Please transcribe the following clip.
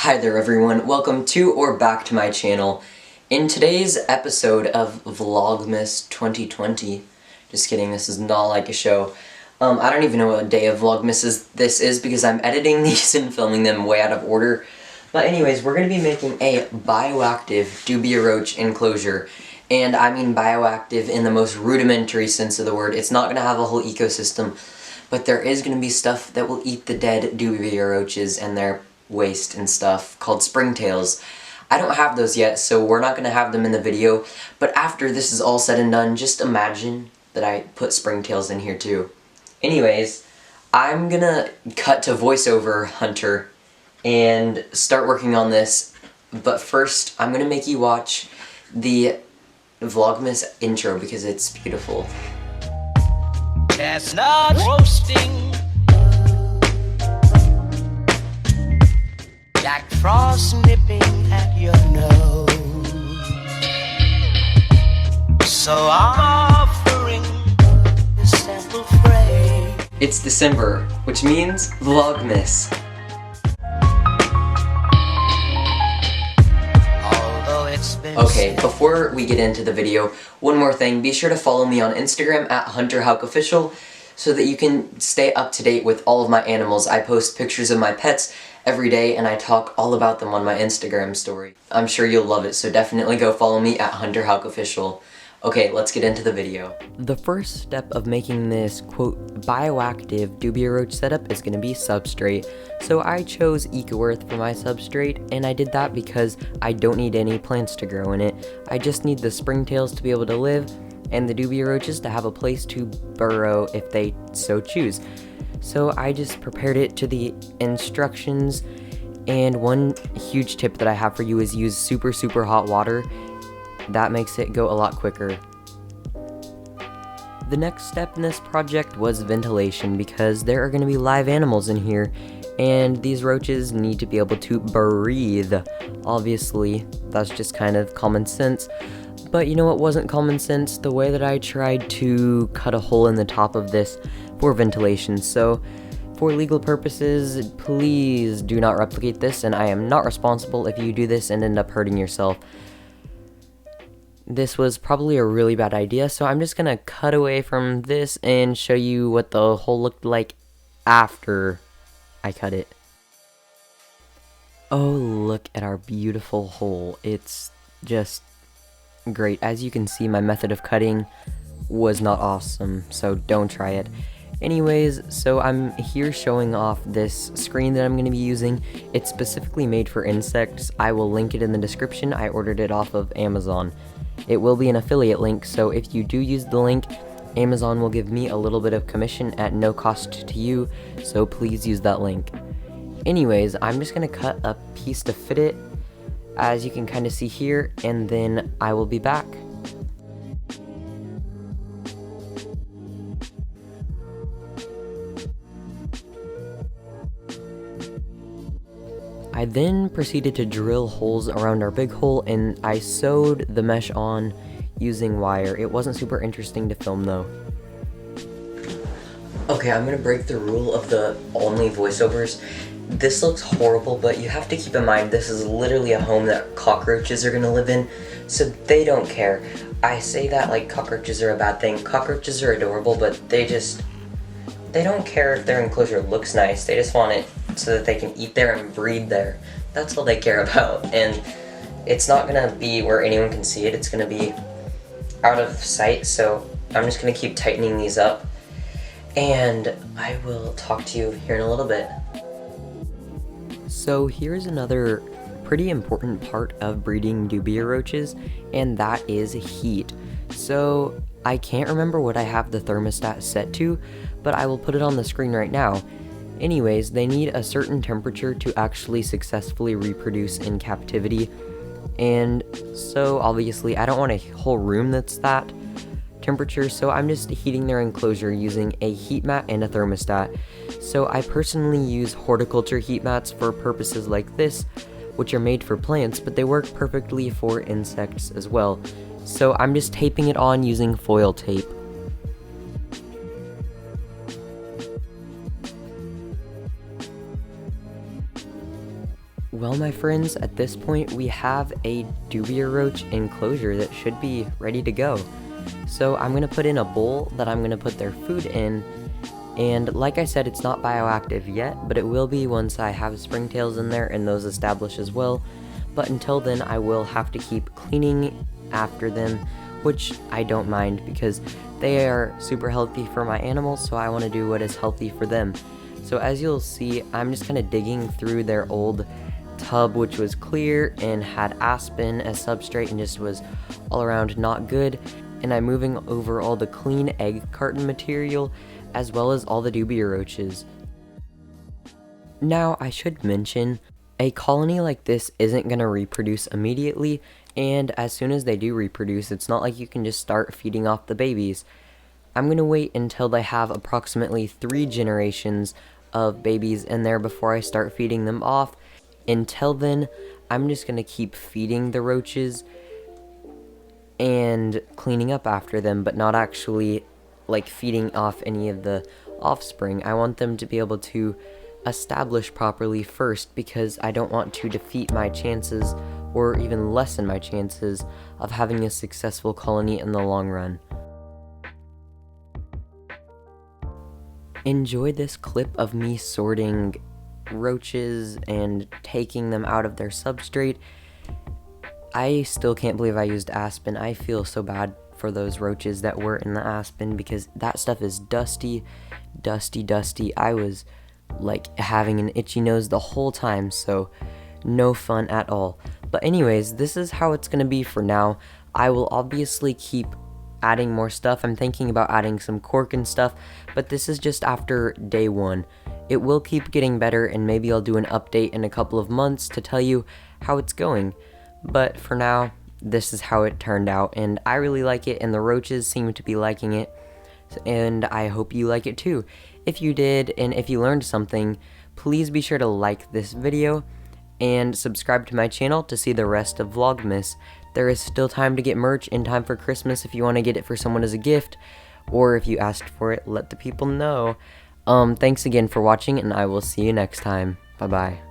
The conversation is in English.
Hi there everyone, welcome to or back to my channel. In today's episode of Vlogmas 2020, just kidding, this is not like a show. I don't even know what day of Vlogmas this is because I'm editing these and filming them way out of order. But anyways, we're going to be making a bioactive Dubia roach enclosure. And I mean bioactive in the most rudimentary sense of the word. It's not going to have a whole ecosystem, but there is going to be stuff that will eat the dead Dubia roaches and their waste and stuff called springtails. I don't have those yet, so we're not going to have them in the video, but after this is all said and done, just imagine that I put springtails in here too. Anyways, I'm gonna cut to voiceover Hunter and start working on this, but first I'm gonna make you watch the Vlogmas intro because it's beautiful. Chestnut roasting, Jack Frost nipping at your nose. So I'm offering this sample phrase. It's December, which means Vlogmas. Okay, before we get into the video, one more thing. Be sure to follow me on Instagram at HunterHouckOfficial so that you can stay up to date with all of my animals. I post pictures of my pets every day and I talk all about them on my Instagram story. I'm sure you'll love it, so definitely go follow me at HunterHouckOfficial. Okay, let's get into the video. The first step of making this, quote, bioactive Dubia roach setup is going to be substrate. So I chose EcoEarth for my substrate, and I did that because I don't need any plants to grow in it. I just need the springtails to be able to live, and the Dubia roaches to have a place to burrow if they so choose. So I just prepared it to the instructions, and one huge tip that I have for you is use super hot water. That makes it go a lot quicker. The next step in this project was ventilation because there are going to be live animals in here and these roaches need to be able to breathe. Obviously, that's just kind of common sense. But you know what wasn't common sense? The way that I tried to cut a hole in the top of this for ventilation. So for legal purposes, please do not replicate this, and I am not responsible if you do this and end up hurting yourself. This was probably a really bad idea, so I'm just gonna cut away from this and show you what the hole looked like after I cut it. Oh, look at our beautiful hole. It's just great. As you can see, my method of cutting was not awesome, so don't try it. Anyways, so I'm here showing off this screen that I'm going to be using. It's specifically made for insects. I will link it in the description. I ordered it off of Amazon. It will be an affiliate link, so if you do use the link, Amazon will give me a little bit of commission at no cost to you, so please use that link. Anyways, I'm just going to cut a piece to fit it, as you can kind of see here, and then I will be back. I then proceeded to drill holes around our big hole, and I sewed the mesh on using wire. It wasn't super interesting to film though. Okay, I'm gonna break the rule of the only voiceovers. This looks horrible, but you have to keep in mind this is literally a home that cockroaches are gonna live in, so they don't care. I say that like cockroaches are a bad thing. Cockroaches are adorable, but they don't care if their enclosure looks nice. They just want it so that they can eat there and breed there. That's all they care about, and it's not gonna be where anyone can see it. It's gonna be out of sight, so I'm just gonna keep tightening these up, and I will talk to you here in a little bit. So here's another pretty important part of breeding Dubia roaches, and that is heat. So I can't remember what I have the thermostat set to, but I will put it on the screen right now. Anyways, they need a certain temperature to actually successfully reproduce in captivity, and so obviously I don't want a whole room that's that temperature, so I'm just heating their enclosure using a heat mat and a thermostat. So I personally use horticulture heat mats for purposes like this, which are made for plants, but they work perfectly for insects as well. So I'm just taping it on using foil tape. Well, my friends, at this point we have a Dubia roach enclosure that should be ready to go. So I'm going to put in a bowl that I'm going to put their food in, and like I said, it's not bioactive yet, but it will be once I have springtails in there and those established as well. But until then, I will have to keep cleaning after them, which I don't mind because they are super healthy for my animals, so I want to do what is healthy for them. So as you'll see, I'm just kind of digging through their old tub, which was clear and had aspen as substrate and just was all around not good, and I'm moving over all the clean egg carton material as well as all the Dubia roaches. Now I should mention, a colony like this isn't going to reproduce immediately, and as soon as they do reproduce, it's not like you can just start feeding off the babies. I'm going to wait until they have approximately 3 generations of babies in there before I start feeding them off. Until then, I'm just going to keep feeding the roaches and cleaning up after them, but not actually like feeding off any of the offspring. I want them to be able to establish properly first because I don't want to defeat my chances or even lessen my chances of having a successful colony in the long run. Enjoy this clip of me sorting roaches and taking them out of their substrate. I still can't believe I used aspen. I feel so bad for those roaches that were in the aspen because that stuff is dusty. I was like having an itchy nose the whole time, so no fun at all. But anyways, this is how it's gonna be for now. I will obviously keep adding more stuff. I'm thinking about adding some cork and stuff, but this is just after day 1. It will keep getting better, and maybe I'll do an update in a couple of months to tell you how it's going. But for now, this is how it turned out, and I really like it, and the roaches seem to be liking it, and I hope you like it too. If you did, and if you learned something, please be sure to like this video, and subscribe to my channel to see the rest of Vlogmas. There is still time to get merch in time for Christmas if you want to get it for someone as a gift, or if you asked for it, let the people know. Thanks again for watching, and I will see you next time. Bye-bye.